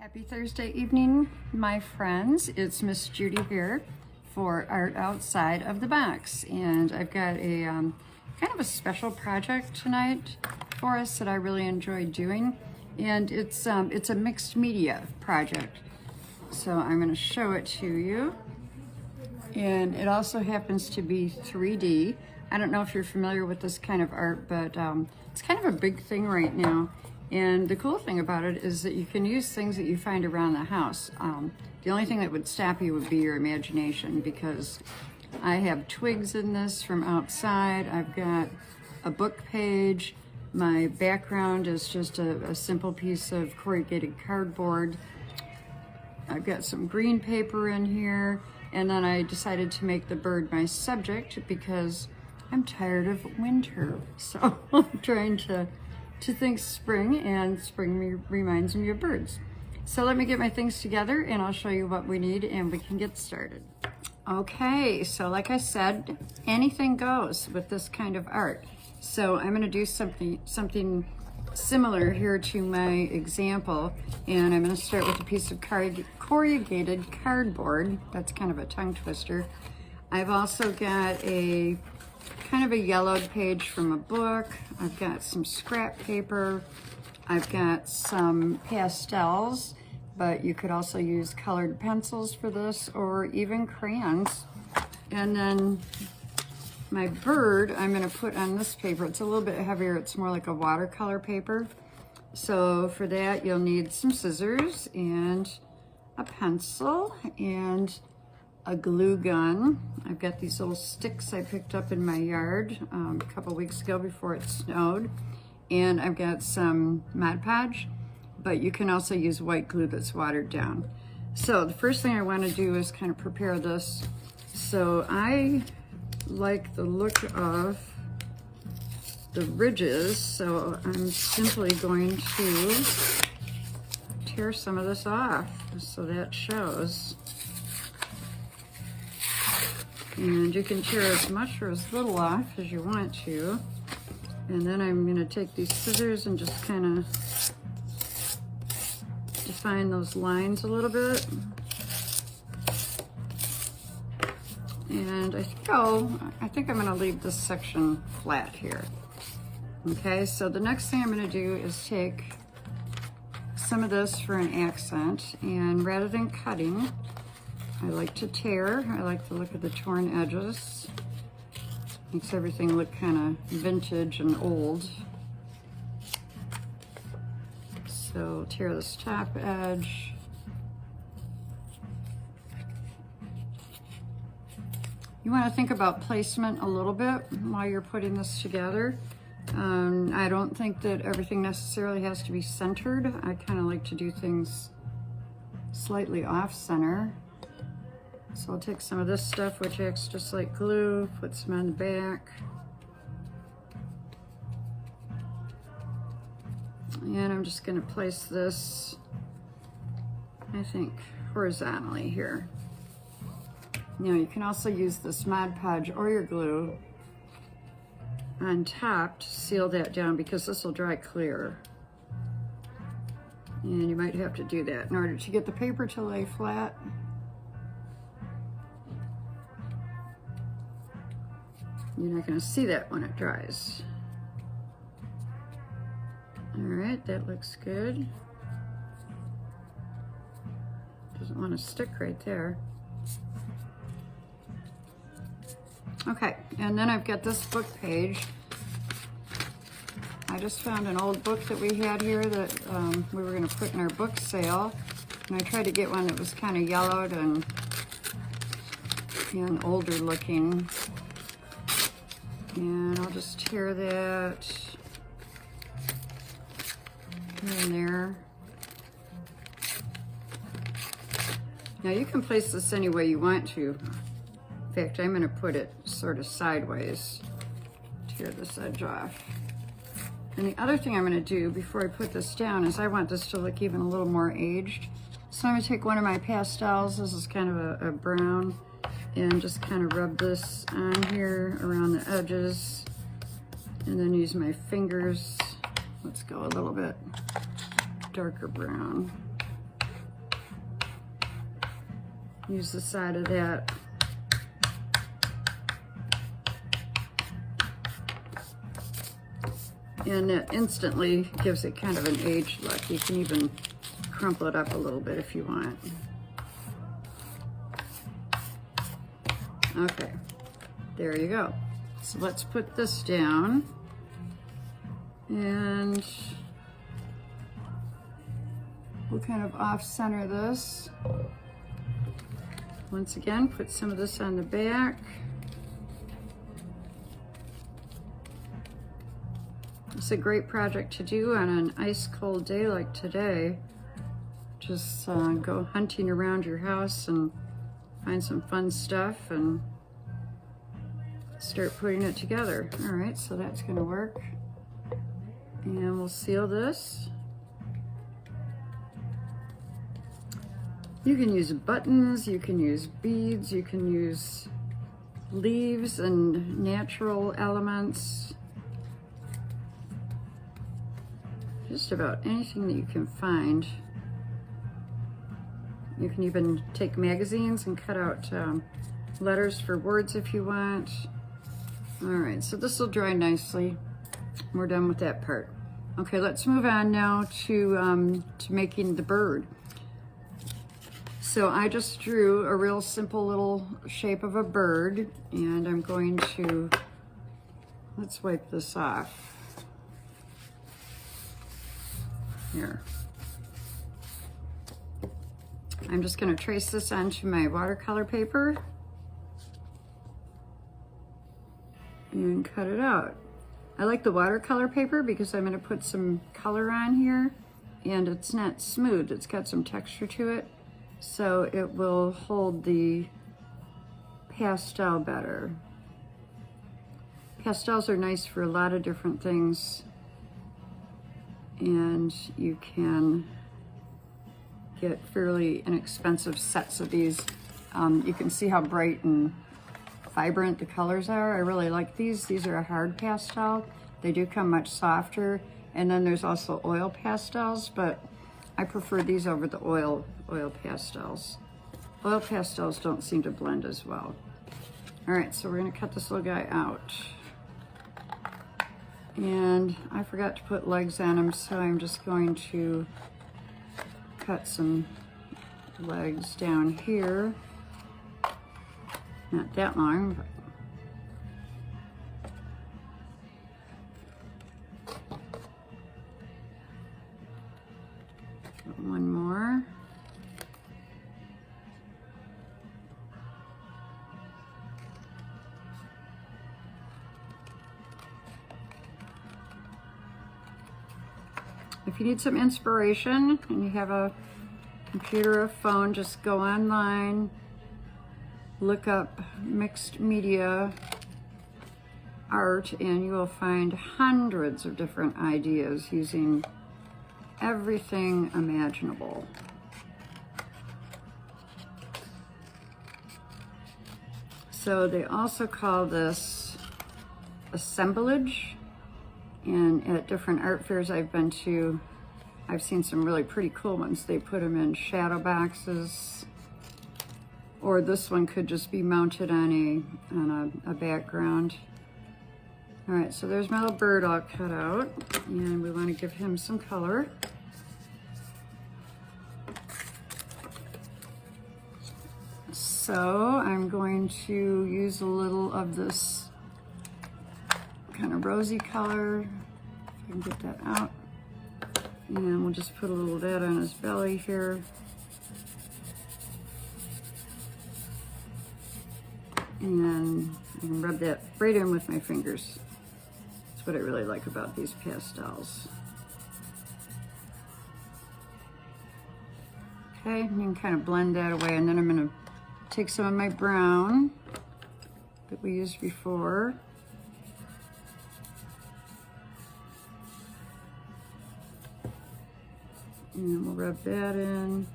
Happy Thursday evening, my friends. It's Miss Judy here for Art Outside of the Box. And I've got a kind of a special project tonight for us that I really enjoyed doing. And it's a mixed media project. So I'm going to show it to you. And it also happens to be 3D. I don't know if you're familiar with this kind of art, but it's kind of a big thing right now. And the cool thing about it is that you can use things that you find around the house. The only thing that would stop you would be your imagination, because I have twigs in this from outside. I've got a book page. My background is just a simple piece of corrugated cardboard. I've got some green paper in here. And then I decided to make the bird my subject because I'm tired of winter. So I'm trying to think spring, and spring reminds me of birds. So let me get my things together and I'll show you what we need and we can get started. Okay, so like I said, anything goes with this kind of art. So I'm gonna do something similar here to my example, and I'm gonna start with a piece of corrugated cardboard. That's kind of a tongue twister. I've also got a kind of a yellowed page from a book. I've got some scrap paper. I've got some pastels, but you could also use colored pencils for this or even crayons. And then my bird, I'm gonna put on this paper. It's a little bit heavier. It's more like a watercolor paper. So for that, you'll need some scissors and a pencil and a glue gun. I've got these little sticks I picked up in my yard a couple weeks ago before it snowed. And I've got some Mod Podge, but you can also use white glue that's watered down. So the first thing I want to do is kind of prepare this. So I like the look of the ridges, so I'm simply going to tear some of this off so that shows. And you can tear as much or as little off as you want to. And then I'm going to take these scissors and just kind of define those lines a little bit. And I think I'm going to leave this section flat here. Okay, so the next thing I'm going to do is take some of this for an accent, and rather than cutting, I like to tear. I like the look of the torn edges. Makes everything look kind of vintage and old. So tear this top edge. You want to think about placement a little bit while you're putting this together. I don't think that everything necessarily has to be centered. I kind of like to do things slightly off center. So I'll take some of this stuff, which acts just like glue, put some on the back. And I'm just going to place this, I think, horizontally here. Now you can also use this Mod Podge or your glue on top to seal that down, because this will dry clear. And you might have to do that in order to get the paper to lay flat. You're not going to see that when it dries. All right, that looks good. Doesn't want to stick right there. Okay, and then I've got this book page. I just found an old book that we had here that we were going to put in our book sale. And I tried to get one that was kind of yellowed and older looking. And I'll just tear that here and there. Now you can place this any way you want to. In fact, I'm going to put it sort of sideways. Tear this edge off. And the other thing I'm going to do before I put this down is I want this to look even a little more aged. So I'm going to take one of my pastels. This is kind of a brown. And just kind of rub this on here around the edges, and then use my fingers. Let's go a little bit darker brown. use the side of that. And it instantly gives it kind of an aged look. You can even crumple it up a little bit if you want. Okay, there you go. So let's put this down. And we'll kind of off-center this. Once again, put some of this on the back. It's a great project to do on an ice cold day like today. Just go hunting around your house and find some fun stuff and start putting it together. All right, so that's gonna work. And we'll seal this. You can use buttons, you can use beads, you can use leaves and natural elements. Just about anything that you can find. You can even take magazines and cut out letters for words if you want. All right, so this will dry nicely. We're done with that part. Okay, let's move on now to making the bird. So I just drew a real simple little shape of a bird, and I'm going to, let's wipe this off. Here. I'm just going to trace this onto my watercolor paper and cut it out. I like the watercolor paper because I'm going to put some color on here, and it's not smooth, it's got some texture to it, so it will hold the pastel better. Pastels are nice for a lot of different things, and you can get fairly inexpensive sets of these. You can see how bright and vibrant the colors are. I really like these. These are a hard pastel. They do come much softer. And then there's also oil pastels, but I prefer these over the oil pastels. Oil pastels don't seem to blend as well. All right, so we're gonna cut this little guy out. And I forgot to put legs on him, so I'm just going to cut some legs down here. Not that long, but one more. If you need some inspiration and you have a computer or phone, just go online, look up mixed media art, and you will find hundreds of different ideas using everything imaginable. So they also call this assemblage. And at different art fairs I've been to, I've seen some really pretty cool ones. They put them in shadow boxes, or this one could just be mounted on a background. All right, so there's my little bird all cut out, and we want to give him some color. So I'm going to use a little of this kind of rosy color, if I can get that out. And we'll just put a little of that on his belly here. And I can rub that right in with my fingers. That's what I really like about these pastels. Okay, you can kind of blend that away, and then I'm gonna take some of my brown that we used before. And we'll rub that in.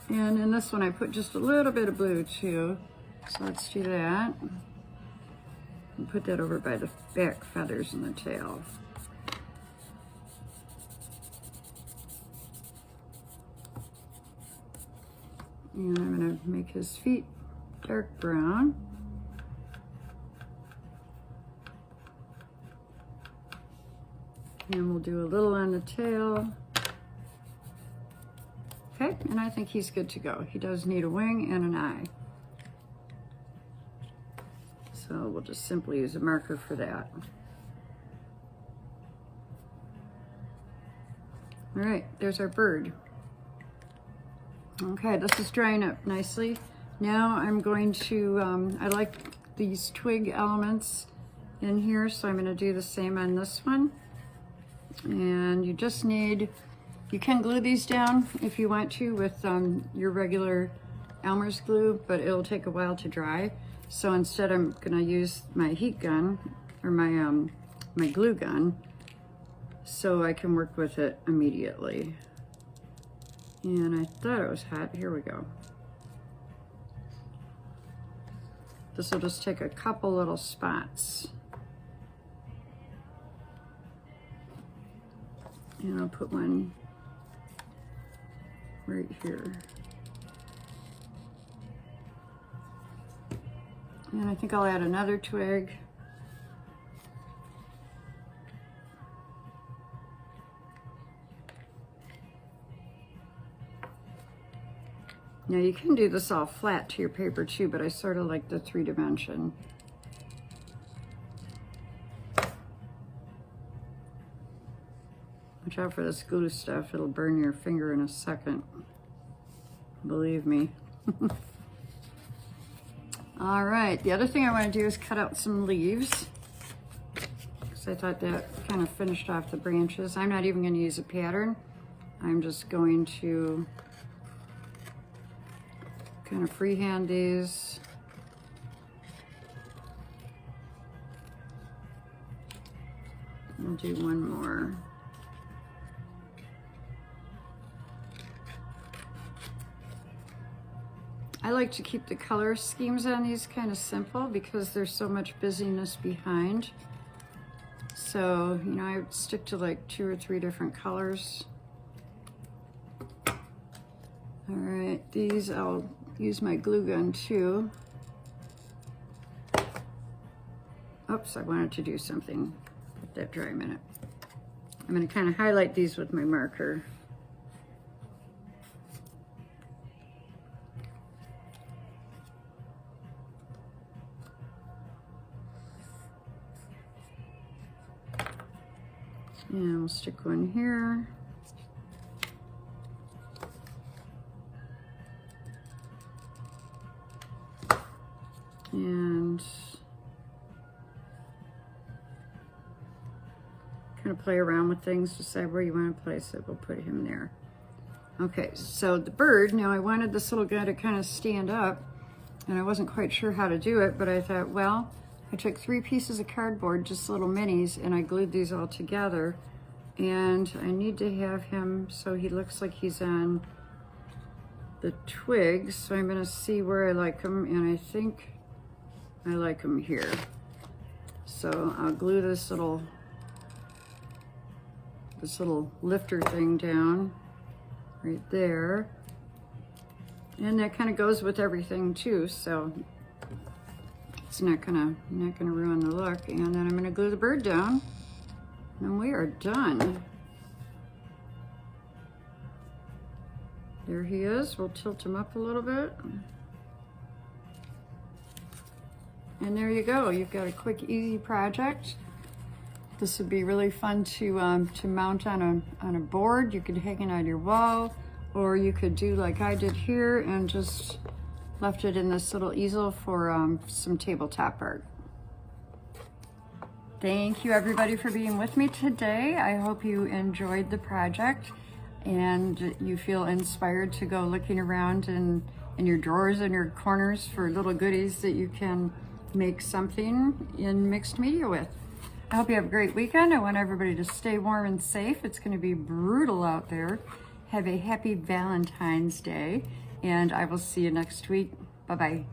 And in this one, I put just a little bit of blue too. So let's do that. And put that over by the back feathers and the tail. And I'm gonna make his feet dark brown. And we'll do a little on the tail. Okay, and I think he's good to go. He does need a wing and an eye. So we'll just simply use a marker for that. All right, there's our bird. Okay, this is drying up nicely. Now I'm going to, I like these twig elements in here, so I'm gonna do the same on this one. And you just need, you can glue these down if you want to with your regular Elmer's glue, but it'll take a while to dry. So instead I'm gonna use my heat gun, or my, my glue gun, so I can work with it immediately. And I thought it was hot. Here we go. This will just take a couple little spots. And I'll put one right here. And I think I'll add another twig. Now you can do this all flat to your paper too, but I sort of like the 3-dimension. Watch out for this glue stuff, it'll burn your finger in a second. Believe me. All right, the other thing I want to do is cut out some leaves, because I thought that kind of finished off the branches. I'm not even going to use a pattern. I'm just going to kind of freehand these. I'll do one more. I like to keep the color schemes on these kind of simple because there's so much busyness behind. So, you know, I would stick to like 2 or 3 different colors. All right, these I'll use my glue gun too. Oops, I wanted to do something. Let that dry a minute. I'm going to kind of highlight these with my marker. And we'll stick one here. And kind of play around with things, decide where you want to place it. We'll put him there. Okay, so the bird, now I wanted this little guy to kind of stand up, and I wasn't quite sure how to do it, but I thought, well, I took 3 pieces of cardboard, just little minis, and I glued these all together. And I need to have him so he looks like he's on the twigs. So I'm gonna see where I like him, and I think I like him here. So I'll glue this little lifter thing down right there. And that kind of goes with everything too, so it's not gonna ruin the look. And then I'm gonna glue the bird down, and we are done. There he is. We'll tilt him up a little bit. And there you go. You've got a quick, easy project. This would be really fun to mount on a board. You could hang it on your wall, or you could do like I did here and just left it in this little easel for some tabletop art. Thank you everybody for being with me today. I hope you enjoyed the project and you feel inspired to go looking around in your drawers and your corners for little goodies that you can make something in mixed media with. I hope you have a great weekend. I want everybody to stay warm and safe. It's going to be brutal out there. Have a happy Valentine's Day, and I will see you next week. Bye-bye.